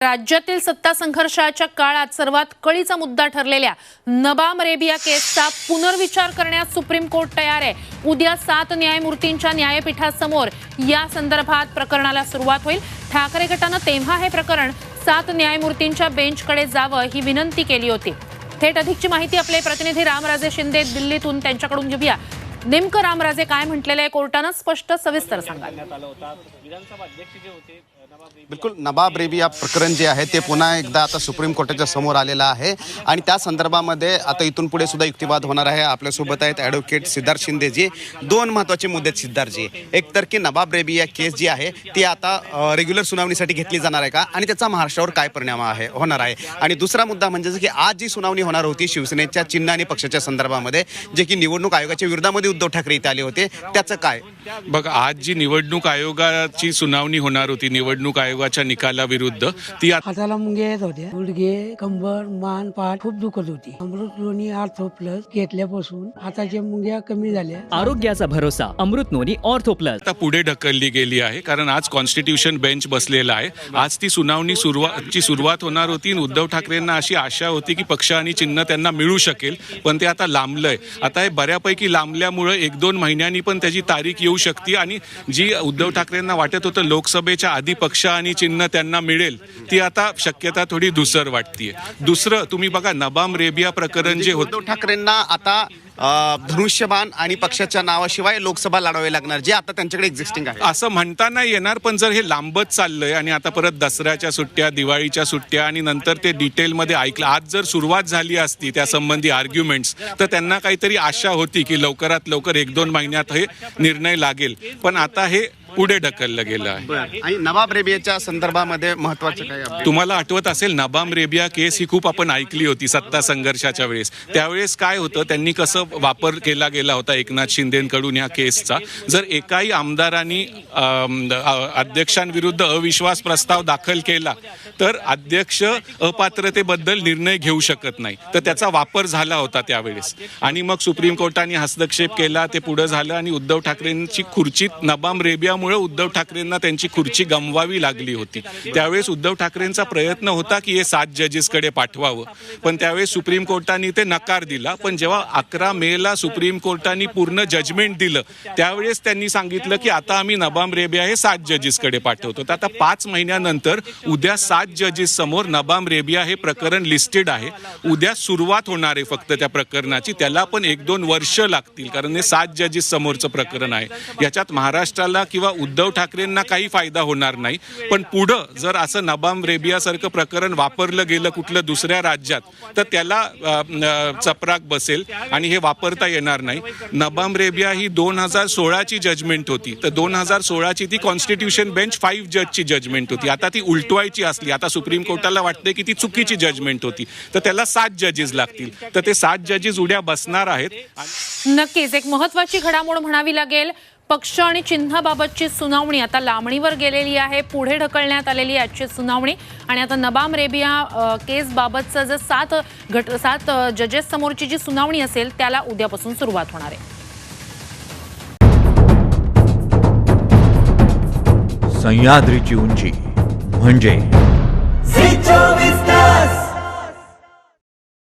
राज्यातील सत्ता संघर्षाच्या काळात सर्वात कळीचा मुद्दा ठरलेल्या नबाम रेबिया केसचा पुनर्विचार करण्यास सुप्रीम कोर्ट तयार आहे। उद्या 7 न्यायमूर्तींच्या न्यायपीठासमोर या संदर्भात प्रकरणाला सुरुवात होईल। ठाकरे गटाने तेव्हा हे प्रकरण 7 न्यायमूर्तींच्या बेंचकडे जावं ही विनंती केली होती। थेट अधिकची माहिती आपले प्रतिनिधी रामराजे शिंदे दिल्लीतून त्यांच्याकडून घेऊया। नेमकं रामराजे काय म्हटलेलं आहे कोर्टानं, स्पष्ट सविस्तर सांगा। बिल्कुल, नबाब रेबिया प्रकरण जे आहे ते पुन्हा एकदा आता सुप्रीम कोर्टाच्या समोर आलेलं आहे आणि त्या संदर्भामध्ये आता इथून पुढे सुद्धा युक्तिवाद होणार आहे। आपल्यासोबत आहेत ॲडव्होकेट सिद्धार्थ शिंदे जी। दोन महत्त्वाचे मुद्दे आहेत सिद्धार्थजी। एक तर की नबाब रेबिया केस जी आहे ती आता रेग्युलर सुनावणीसाठी घेतली जाणार आहे का आणि त्याचा महाराष्ट्रावर काय परिणाम होणार आहे, आणि दुसरा मुद्दा म्हणजे की आज जी सुनावणी होणार होती शिवसेनेच्या चिन्ह आणि पक्षाच्या संदर्भामध्ये, जे की निवडणूक आयोगाच्या विरोधामध्ये उद्धव ठाकरे इथे आले होते, त्याचं काय? बघा, आज जी निवडणूक आयोगाची सुनावणी होणार होती निवडणूक आयोगाच्या निकालाविरुद्ध, ती हाताला मुंग्या येत होत्या, गुडघे, कंबर, मान, पाठ खूप दुखत होती। अमृत नोनी ऑर्थो प्लस घेतल्यापासून हाताच्या मुंग्या कमी झाल्या। आरोग्याचा भरोसा अमृत नोनी ऑर्थो प्लस आता पुढे ढकलली गेली आहे कारण आज कॉन्स्टिट्यूशन बेंच बसलेला आहे। आज ती सुनावणी सुरुवात होणार होती। उद्धव ठाकरेंना अशी आशा होती की पक्ष आणि चिन्ह त्यांना मिळू शकेल, पण ते आता लांबलंय। आता हे बऱ्यापैकी लांबल्यामुळे 1-2 महिन्यांनी पण त्याची तारीख येऊ शकते आणि जी उद्धव ठाकरेंना वाटत होतं लोकसभेच्या आधी पक्ष आणि चिन्ह त्यांना मिळेल, ती आता शक्यता थोडी धुसर वाटतेय। दुसरं, तुम्ही बघा, नबाम रेबिया प्रकरण जे उद्धव ठाकरेंना आता धनुष्यबाण आणि पक्षाच्या नावाशिवाय लोकसभा लढवावी लागणार, जे आता त्यांच्याकडे एक्झिस्टिंग आहे असं म्हणता नाही येणार। पण जर हे लांबत चाललंय आणि आता परत दसऱ्याच्या सुट्ट्या, दिवाळीच्या सुट्ट्या आणि नंतर ते डिटेलमध्ये ऐकलं, आज जर सुरुवात झाली असती त्या संबंधी आर्ग्युमेंट्स, तर त्यांना काहीतरी आशा होती की लवकरात लवकर 1-2 महिन्यात हे निर्णय लागेल, पण आता हे पुढे ढकललं गेलं आहे। आणि नबाब रेबियाच्या संदर्भामध्ये महत्त्वाचं काय? तुम्हाला आठवत असेल, नबाम रेबिया केस ही खूप आपण ऐकली होती सत्ता संघर्षाच्या वेळेस। त्यावेळेस काय होतं, त्यांनी कसं वापर केला गेला होता एकनाथ शिंदेकडून ह्या केसचा। जर एकाही आमदारांनी अध्यक्षांविरुद्ध अविश्वास प्रस्ताव दाखल केला तर अध्यक्ष अपात्रतेबद्दल निर्णय घेऊ शकत नाही, तर त्याचा वापर झाला होता त्यावेळेस। आणि मग सुप्रीम कोर्टाने हस्तक्षेप केला, ते पुढे झालं आणि उद्धव ठाकरेंची खुर्ची नबाम रेबियामुळे उद्धव ठाकरेंना त्यांची खुर्ची गमवावी लागली होती। त्यावेळेस उद्धव ठाकरेंचा प्रयत्न होता की हे 7 जजेसकडे पाठवावं, पण त्यावेळेस सुप्रीम कोर्टाने ते नकार दिला। पण जेव्हा 11 मेला सुप्रीम कोर्टाने पूर्ण जजमेंट दिलं, त्यावेळेस त्यांनी सांगितलं की आता आम्ही नबाम रेबिया हे 7 जजेसकडे पाठवतो। तर आता 5 महिन्यानंतर उद्या 7 जजेस समोर नबाम रेबिया हे प्रकरण लिस्टेड आहे। उद्या सुरुवात होणार आहे फक्त त्या प्रकरणाची, त्याला पण 1-2 वर्ष लागतील कारण हे 7 जजेस समोरचं प्रकरण आहे। याच्यात महाराष्ट्राला किंवा उद्धव ठाकरेंना काही फायदा होणार नाही, पण पुढं जर असं नबाम रेबिया सारखं प्रकरण वापरलं गेलं कुठलं दुसऱ्या राज्यात, तर त्याला चपराक बसेल आणि हे वापरता येणार नाही। नबाम रेबिया ही 2016ची जजमेंट होती, तर 2016ची ती कॉन्स्टिट्यूशन बेंच 5 जजची जजमेंट होती। आता ती उलटवायची असली, आता सुप्रीम कोर्टाला वाटते की ती चुकीची जजमेंट होती, तर त्याला 7 जजेस लागतील, तर ते 7 जजेस उद्या बसणार आहेत। नक्कीच एक महत्त्वाची घडामोड म्हणावी लागेल। पक्ष आणि चिन्हाबाबतची सुनावणी आता लांबणीवर गेलेली आहे, पुढे ढकलण्यात आलेली आहे आजची सुनावणी। आणि आता नबाम रेबिया केस बाबतचं जे 7 जजेस समोरची जी सुनावणी असेल त्याला उद्यापासून सुरुवात होणार आहे। सह्याद्रीची उंची म्हणजे